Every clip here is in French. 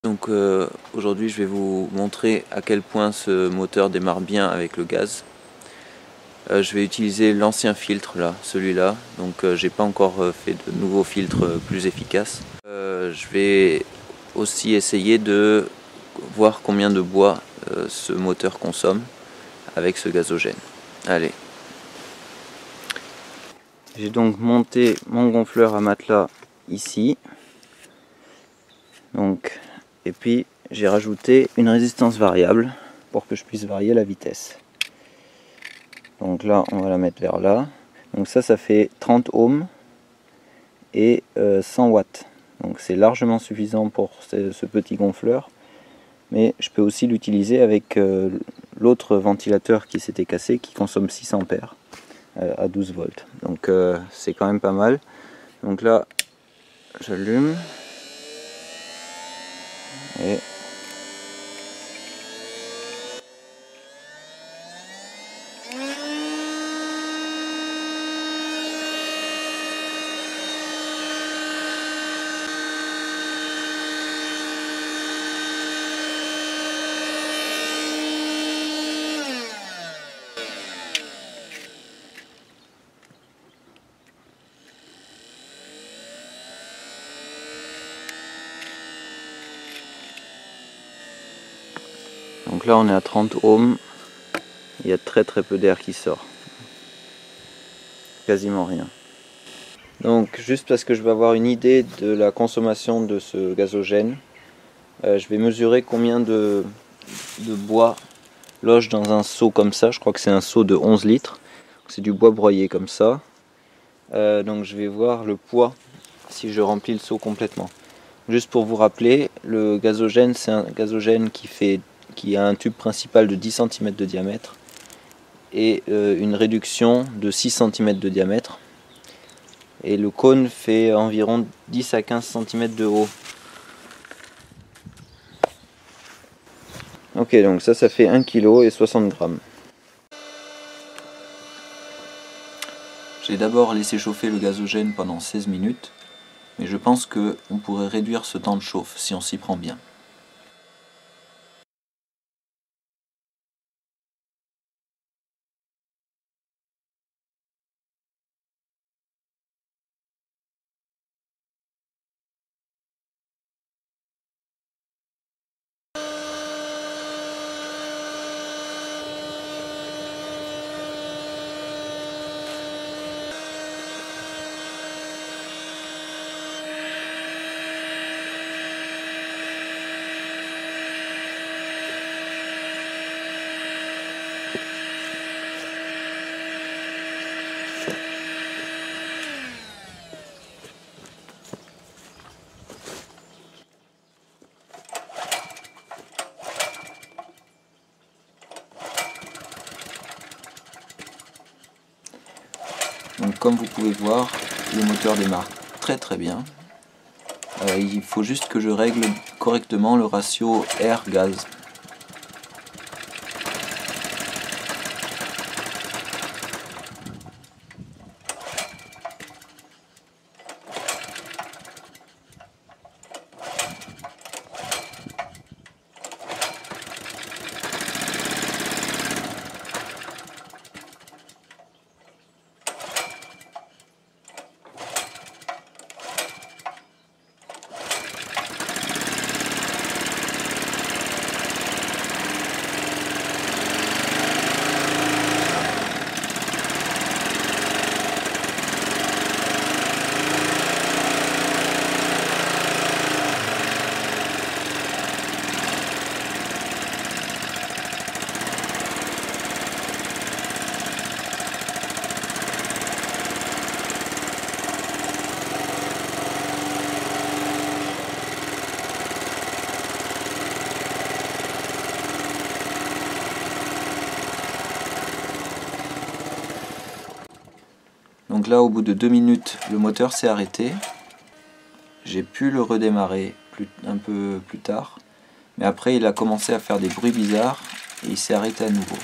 Donc aujourd'hui je vais vous montrer à quel point ce moteur démarre bien avec le gaz. Je vais utiliser l'ancien filtre là, celui-là, donc j'ai pas encore fait de nouveaux filtres plus efficaces. Je vais aussi essayer de voir combien de bois ce moteur consomme avec ce gazogène. Allez. J'ai donc monté mon gonfleur à matelas ici. Donc, et puis j'ai rajouté une résistance variable pour que je puisse varier la vitesse. Donc là on va la mettre vers là. Donc ça fait 30 ohms et 100 watts. Donc c'est largement suffisant pour ce petit gonfleur. Mais je peux aussi l'utiliser avec l'autre ventilateur qui s'était cassé qui consomme 6 ampères à 12 volts. Donc c'est quand même pas mal. Donc là j'allume. Et donc là on est à 30 ohms, il y a très peu d'air qui sort, quasiment rien. Donc juste parce que je vais avoir une idée de la consommation de ce gazogène, je vais mesurer combien de bois loge dans un seau comme ça. Je crois que c'est un seau de 11 litres, c'est du bois broyé comme ça. Donc je vais voir le poids si je remplis le seau complètement. Juste pour vous rappeler, le gazogène c'est un gazogène qui a un tube principal de 10 cm de diamètre et une réduction de 6 cm de diamètre, et le cône fait environ 10 à 15 cm de haut. Ok, donc ça fait 1 kg et 60 grammes. J'ai d'abord laissé chauffer le gazogène pendant 16 minutes, mais je pense qu'on pourrait réduire ce temps de chauffe si on s'y prend bien. Donc comme vous pouvez voir, le moteur démarre très bien. Il faut juste que je règle correctement le ratio air-gaz. Donc là, au bout de 2 minutes, le moteur s'est arrêté. J'ai pu le redémarrer un peu plus tard. Mais après, il a commencé à faire des bruits bizarres et il s'est arrêté à nouveau.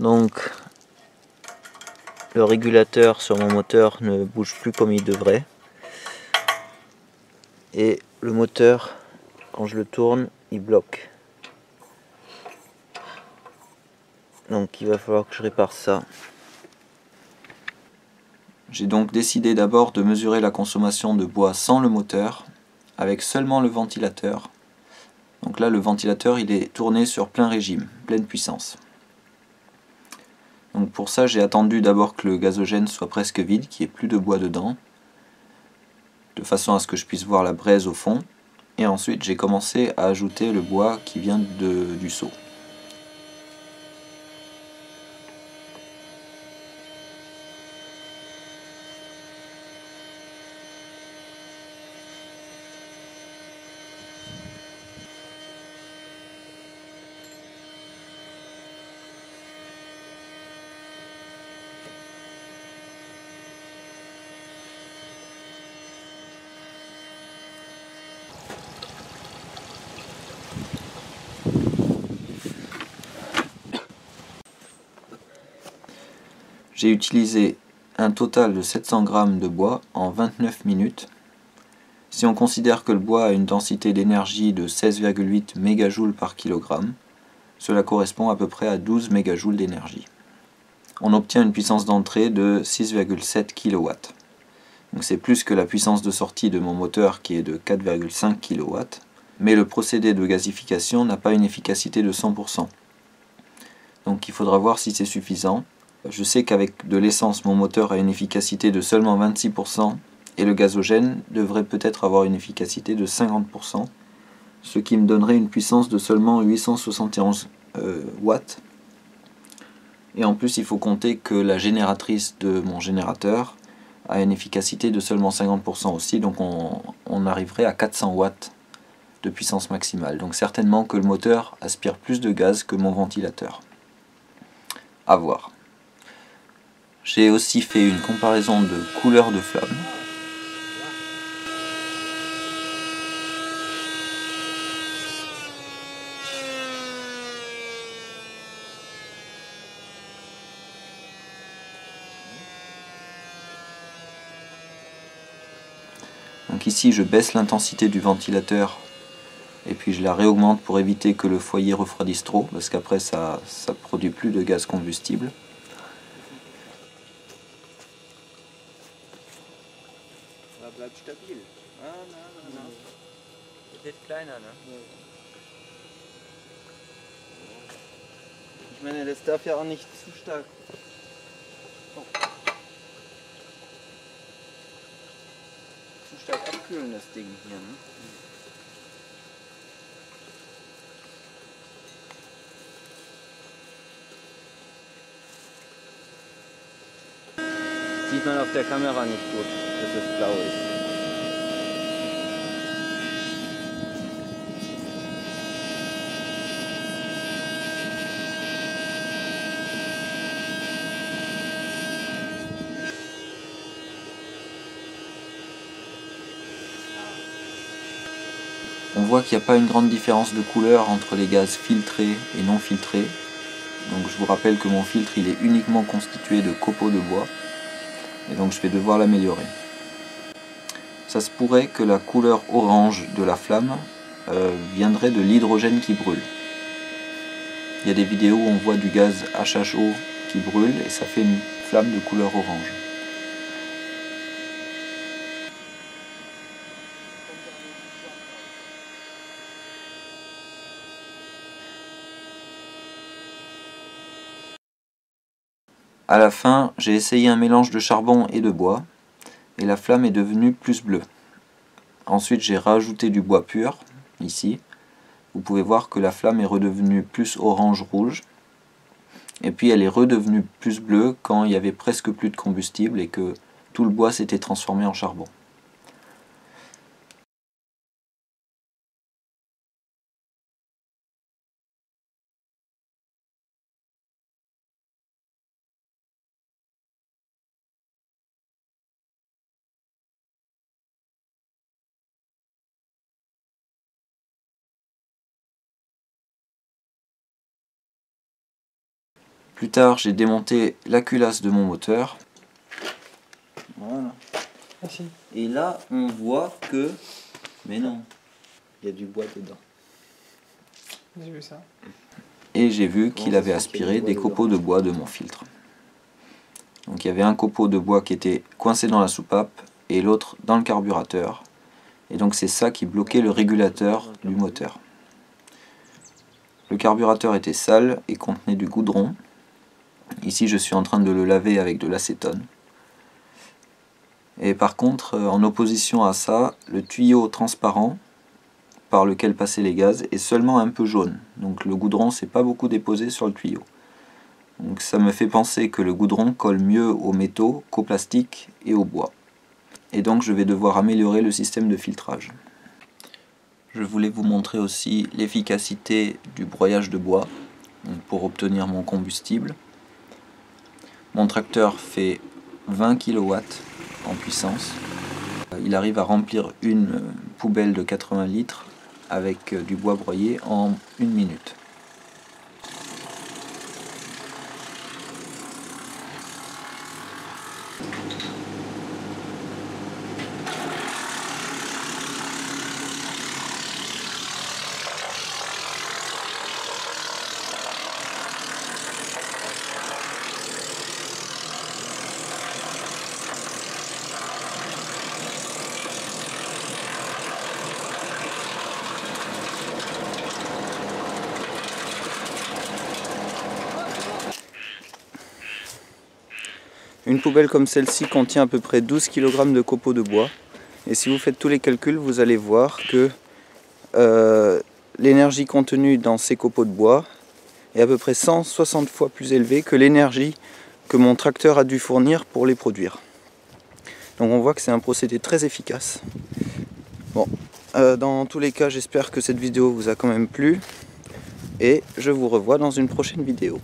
Donc le régulateur sur mon moteur ne bouge plus comme il devrait. Et le moteur, quand je le tourne, il bloque. Donc il va falloir que je répare ça. J'ai donc décidé d'abord de mesurer la consommation de bois sans le moteur, avec seulement le ventilateur. Donc là, le ventilateur, il est tourné sur plein régime, pleine puissance. Donc pour ça, j'ai attendu d'abord que le gazogène soit presque vide, qu'il n'y ait plus de bois dedans, de façon à ce que je puisse voir la braise au fond. Et ensuite, j'ai commencé à ajouter le bois qui vient du seau. J'ai utilisé un total de 700 g de bois en 29 minutes. Si on considère que le bois a une densité d'énergie de 16,8 MJ par kg, cela correspond à peu près à 12 MJ d'énergie. On obtient une puissance d'entrée de 6,7 kW. Donc c'est plus que la puissance de sortie de mon moteur qui est de 4,5 kW, mais le procédé de gazification n'a pas une efficacité de 100%. Donc il faudra voir si c'est suffisant. Je sais qu'avec de l'essence, mon moteur a une efficacité de seulement 26% et le gazogène devrait peut-être avoir une efficacité de 50%, ce qui me donnerait une puissance de seulement 871 watts. Et en plus, il faut compter que la génératrice de mon générateur a une efficacité de seulement 50% aussi, donc on arriverait à 400 watts de puissance maximale. Donc certainement que le moteur aspire plus de gaz que mon ventilateur. À voir. J'ai aussi fait une comparaison de couleur de flamme. Donc ici je baisse l'intensité du ventilateur et puis je la réaugmente pour éviter que le foyer refroidisse trop, parce qu'après ça produit plus de gaz combustible. Bleibt stabil. Peut-être kleiner, ne? Ich meine, das darf ja auch nicht zu stark. Oh. Zu stark abkühlen, das Ding hier, ne? Sieht man auf der Kamera nicht gut, dass es blau ist. On voit qu'il n'y a pas une grande différence de couleur entre les gaz filtrés et non filtrés. Donc je vous rappelle que mon filtre il est uniquement constitué de copeaux de bois. Et donc je vais devoir l'améliorer. Ça se pourrait que la couleur orange de la flamme viendrait de l'hydrogène qui brûle. Il y a des vidéos où on voit du gaz HHO qui brûle et ça fait une flamme de couleur orange. À la fin, j'ai essayé un mélange de charbon et de bois, et la flamme est devenue plus bleue. Ensuite, j'ai rajouté du bois pur, ici. Vous pouvez voir que la flamme est redevenue plus orange-rouge, et puis elle est redevenue plus bleue quand il y avait presque plus de combustible et que tout le bois s'était transformé en charbon. Plus tard, j'ai démonté la culasse de mon moteur. Voilà. Merci. Et là, on voit que... Mais non, il y a du bois dedans. J'ai vu ça. Et j'ai vu qu'il avait aspiré des copeaux de bois de mon filtre. Donc il y avait un copeau de bois qui était coincé dans la soupape et l'autre dans le carburateur. Et donc c'est ça qui bloquait le régulateur du moteur. Le carburateur était sale et contenait du goudron. Ici je suis en train de le laver avec de l'acétone. Et par contre, en opposition à ça, le tuyau transparent par lequel passaient les gaz est seulement un peu jaune. Donc le goudron s'est pas beaucoup déposé sur le tuyau. Donc ça me fait penser que le goudron colle mieux aux métaux qu'au plastique et au bois. Et donc je vais devoir améliorer le système de filtrage. Je voulais vous montrer aussi l'efficacité du broyage de bois pour obtenir mon combustible. Mon tracteur fait 20 kW en puissance. Il arrive à remplir une poubelle de 80 litres avec du bois broyé en 1 minute. Une poubelle comme celle-ci contient à peu près 12 kg de copeaux de bois. Et si vous faites tous les calculs, vous allez voir que l'énergie contenue dans ces copeaux de bois est à peu près 160 fois plus élevée que l'énergie que mon tracteur a dû fournir pour les produire. Donc on voit que c'est un procédé très efficace. Bon, dans tous les cas, j'espère que cette vidéo vous a quand même plu. Et je vous revois dans une prochaine vidéo.